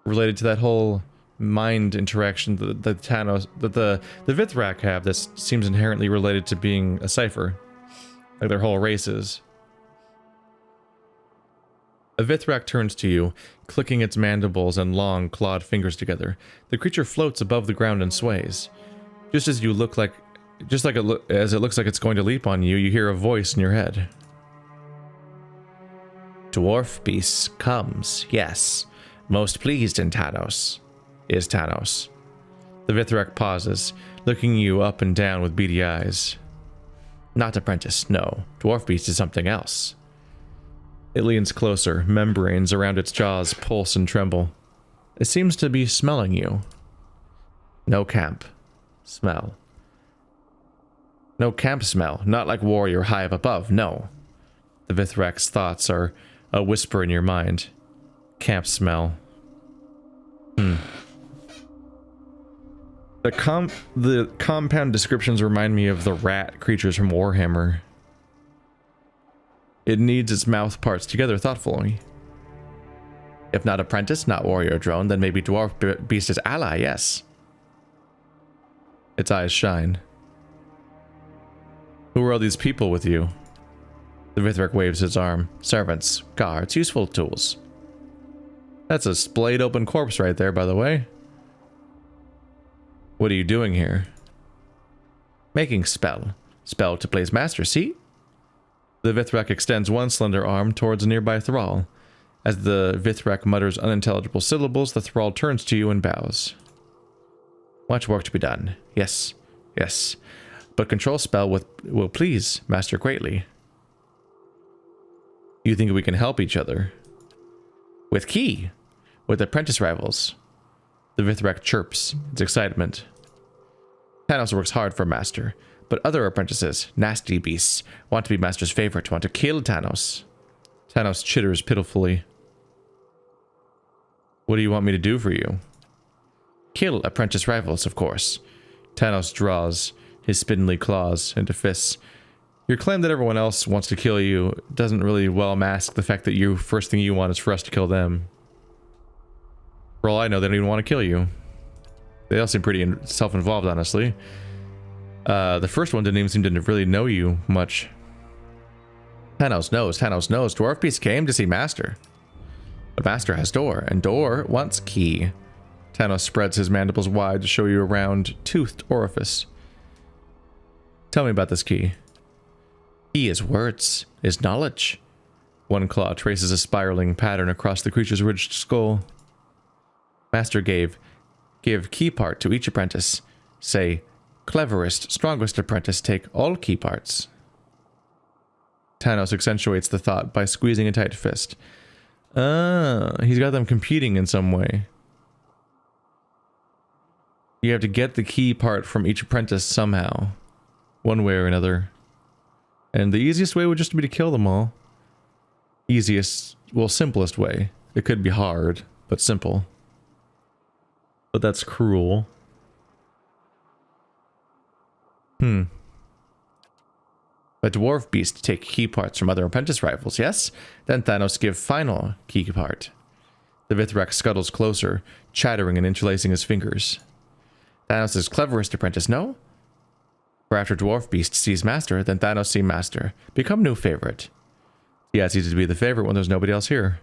[SPEAKER 1] Related to that whole mind interaction that the Vithrak have that seems inherently related to being a cipher. Like their whole races. A Vithrak turns to you, clicking its mandibles and long, clawed fingers together. The creature floats above the ground and sways. Just as it looks like it's going to leap on you, you hear a voice in your head. Dwarf beast comes, yes. Most pleased in Thanos. Is Thanos. The Vithrak pauses, looking you up and down with beady eyes. Not apprentice, no. Dwarf beast is something else. It leans closer, membranes around its jaws pulse and tremble. It seems to be smelling you. No camp. Smell. No camp smell, not like warrior high up above, no. The Vithrak's thoughts are a whisper in your mind. Camp smell. The compound descriptions remind me of the rat creatures from Warhammer. It needs its mouth parts together thoughtfully. If not apprentice, not warrior drone, then maybe dwarf beast is ally, yes. Its eyes shine. Who are all these people with you? The Vithrak waves his arm. Servants, guards, useful tools. That's a splayed open corpse right there, by the way. What are you doing here? Making spell. Spell to place master, see? The Vithrak extends one slender arm towards a nearby thrall. As the Vithrak mutters unintelligible syllables, the thrall turns to you and bows. Much work to be done. Yes, yes. But control spell will please master greatly. You think we can help each other? With key? With apprentice rivals? The Vithrak chirps, its excitement. Thanos works hard for master, but other apprentices, nasty beasts, want to be master's favorite, want to kill Thanos. Thanos chitters pitifully. What do you want me to do for you? Kill apprentice rivals, of course. Thanos draws his spindly claws into fists. Your claim that everyone else wants to kill you doesn't really well mask the fact that first thing you want is for us to kill them. For all I know, they don't even want to kill you. They all seem pretty self-involved, honestly. The first one didn't even seem to really know you much. Thanos knows. Dwarf Beast came to see Master. But Master has Door, and Door wants key. Thanos spreads his mandibles wide to show you a round, toothed orifice. Tell me about this key. Key is words, is knowledge. One claw traces a spiraling pattern across the creature's ridged skull. Master give key part to each apprentice. Say, cleverest, strongest apprentice take all key parts. Thanos accentuates the thought by squeezing a tight fist. He's got them competing in some way. You have to get the key part from each apprentice somehow. One way or another. And the easiest way would just be to kill them all. Easiest, well, simplest way. It could be hard, but simple. But that's cruel. A dwarf beast take key parts from other apprentice rivals, yes? Then Thanos give final key part. The Vithrak scuttles closer, chattering and interlacing his fingers. Thanos' cleverest apprentice, no? For after dwarf beast sees master, then Thanos see master. Become new favorite. Yeah, it's easy to be the favorite when there's nobody else here.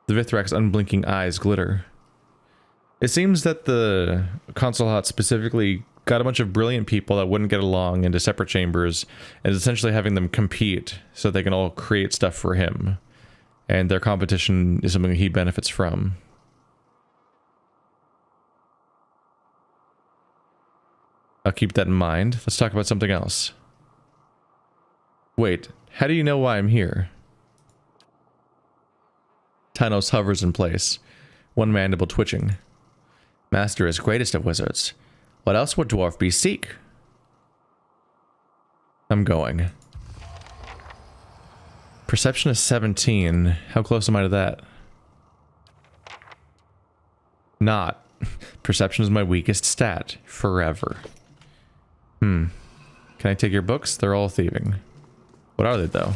[SPEAKER 1] The Vithrak's unblinking eyes glitter. It seems that the console hut specifically got a bunch of brilliant people that wouldn't get along into separate chambers and is essentially having them compete so they can all create stuff for him. And their competition is something he benefits from. I'll keep that in mind. Let's talk about something else. Wait, how do you know why I'm here? Thanos hovers in place, one mandible twitching. Master is greatest of wizards. What else would dwarf beast seek? I'm going. Perception is 17. How close am I to that? Not. Perception is my weakest stat. Forever. Can I take your books? They're all thieving. What are they, though?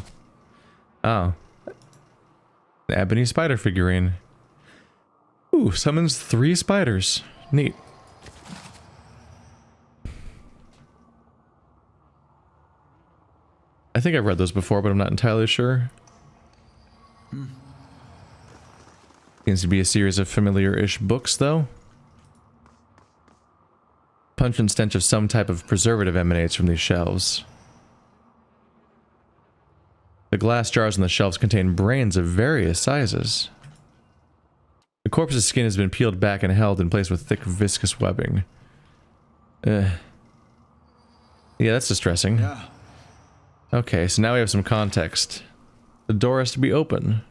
[SPEAKER 1] Oh. An ebony spider figurine. Ooh, summons 3 spiders. Neat. I think I've read those before, but I'm not entirely sure. Seems to be a series of familiar-ish books, though. Pungent stench of some type of preservative emanates from these shelves. The glass jars on the shelves contain brains of various sizes. The corpse's skin has been peeled back and held in place with thick, viscous webbing. Yeah, that's distressing.
[SPEAKER 7] Yeah.
[SPEAKER 1] Okay, so now we have some context. The door has to be open.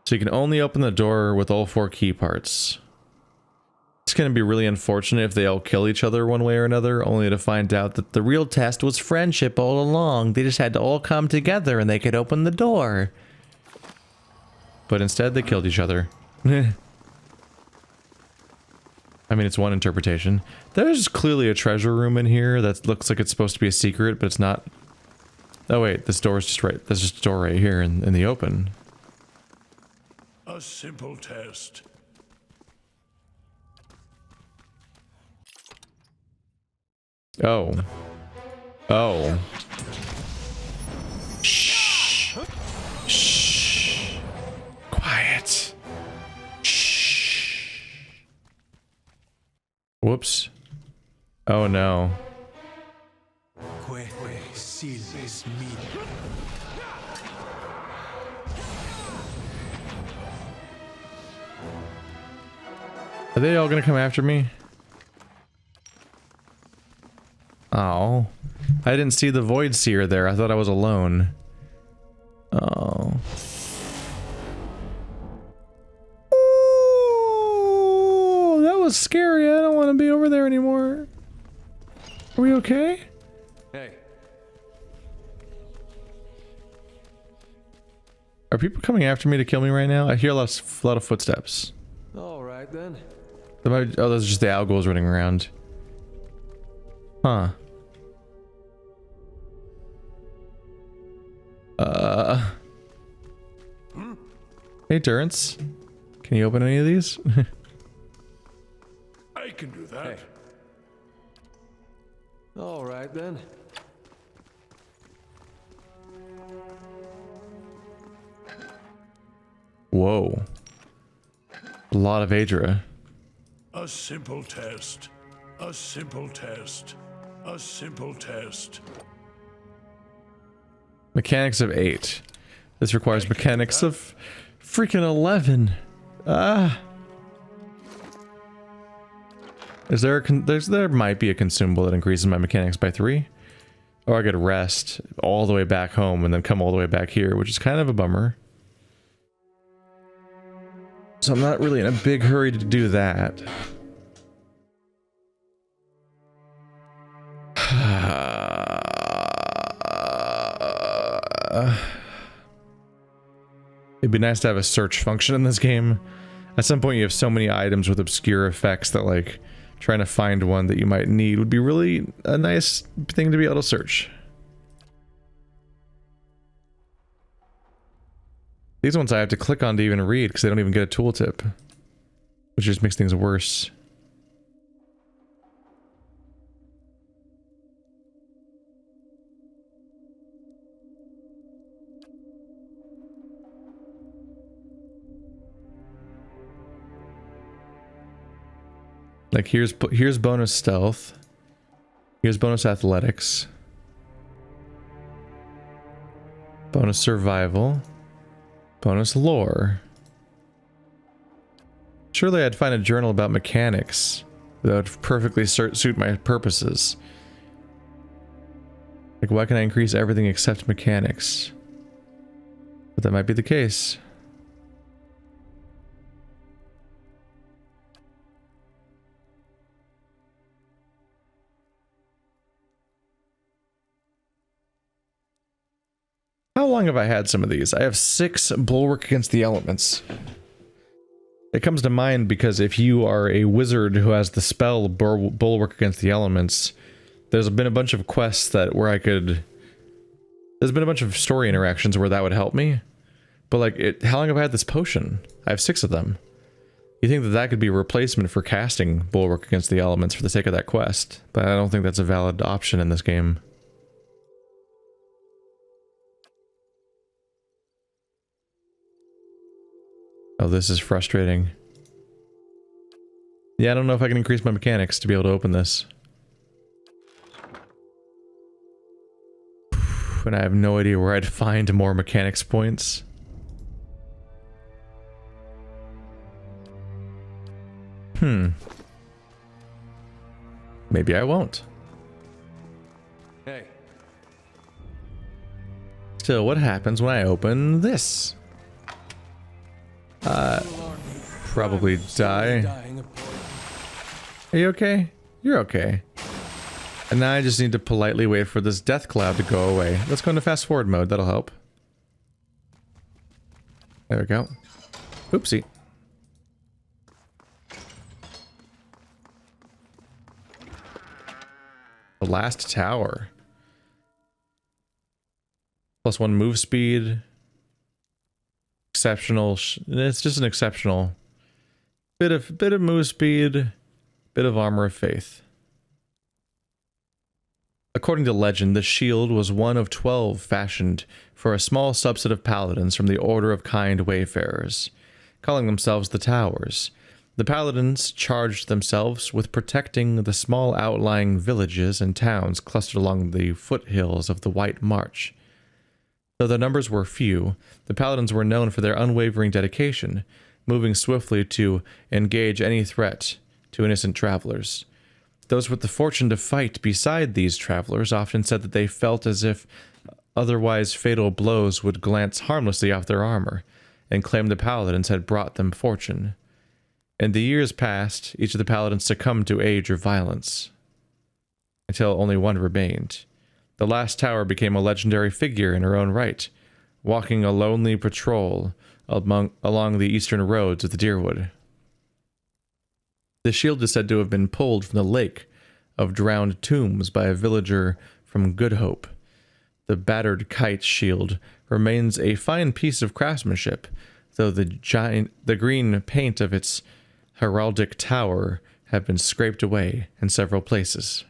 [SPEAKER 1] So you can only open the door with all 4 key parts. It's going to be really unfortunate if they all kill each other one way or another, only to find out that the real test was friendship all along. They just had to all come together and they could open the door. But instead they killed each other. I mean, it's one interpretation. There's clearly a treasure room in here that looks like it's supposed to be a secret, but it's not. Oh wait, this door's just right. There's just a door right here in the open.
[SPEAKER 2] A simple test.
[SPEAKER 1] Oh. Oh. Shh. Shh. Quiet. Shh. Whoops. Oh no. Are they all gonna come after me? Oh. I didn't see the Void Seer there. I thought I was alone. Oh. Ooh, that was scary. I don't want to be over there anymore. Are we okay?
[SPEAKER 3] Hey.
[SPEAKER 1] Are people coming after me to kill me right now? I hear a lot of footsteps.
[SPEAKER 3] All right then.
[SPEAKER 1] Oh, those are just the algos running around. Huh. Hey, Durance. Can you open any of these?
[SPEAKER 2] I can do that.
[SPEAKER 3] Hey. All right then.
[SPEAKER 1] Whoa. A lot of Adra.
[SPEAKER 2] A simple test. A simple test. A simple test.
[SPEAKER 1] Mechanics of 8. This requires mechanics of freaking 11. Ah. Is there there might be a consumable that increases my mechanics by 3? Or I could rest all the way back home and then come all the way back here, which is kind of a bummer. So I'm not really in a big hurry to do that. It'd be nice to have a search function in this game. At some point you have so many items with obscure effects that like trying to find one that you might need would be really a nice thing to be able to search. These ones I have to click on to even read because they don't even get a tooltip, which just makes things worse. Like here's bonus stealth. Here's bonus athletics. Bonus survival. Bonus lore. Surely I'd find a journal about mechanics that would perfectly suit my purposes. Like why can I increase everything except mechanics? But that might be the case. How long have I had some of these? I have 6 Bulwark Against the Elements. It comes to mind because if you are a wizard who has the spell Bulwark Against the Elements, there's been a bunch of quests there's been a bunch of story interactions where that would help me. But like, how long have I had this potion? I have 6 of them. You think that that could be a replacement for casting Bulwark Against the Elements for the sake of that quest, but I don't think that's a valid option in this game. Oh, this is frustrating. Yeah, I don't know if I can increase my mechanics to be able to open this. And I have no idea where I'd find more mechanics points. Maybe I won't.
[SPEAKER 3] Hey,
[SPEAKER 1] So what happens when I open this? Probably die.
[SPEAKER 3] dying of poison.
[SPEAKER 1] Are you okay? You're okay. And now I just need to politely wait for this death cloud to go away. Let's go into fast forward mode, that'll help. There we go. Oopsie. The last tower. +1 move speed. Exceptional. It's just an exceptional. Bit of move speed. Bit of armor of faith. According to legend, the shield was one of 12 fashioned for a small subset of paladins from the Order of Kind Wayfarers, calling themselves the Towers. The paladins charged themselves with protecting the small outlying villages and towns clustered along the foothills of the White March. Though their numbers were few, the paladins were known for their unwavering dedication, moving swiftly to engage any threat to innocent travelers. Those with the fortune to fight beside these travelers often said that they felt as if otherwise fatal blows would glance harmlessly off their armor, and claimed the paladins had brought them fortune. In the years past, each of the paladins succumbed to age or violence, until only one remained. The last tower became a legendary figure in her own right, walking a lonely patrol along the eastern roads of the Deerwood. The shield is said to have been pulled from the lake of drowned tombs by a villager from Good Hope. The battered kite shield remains a fine piece of craftsmanship, though the green paint of its heraldic tower have been scraped away in several places.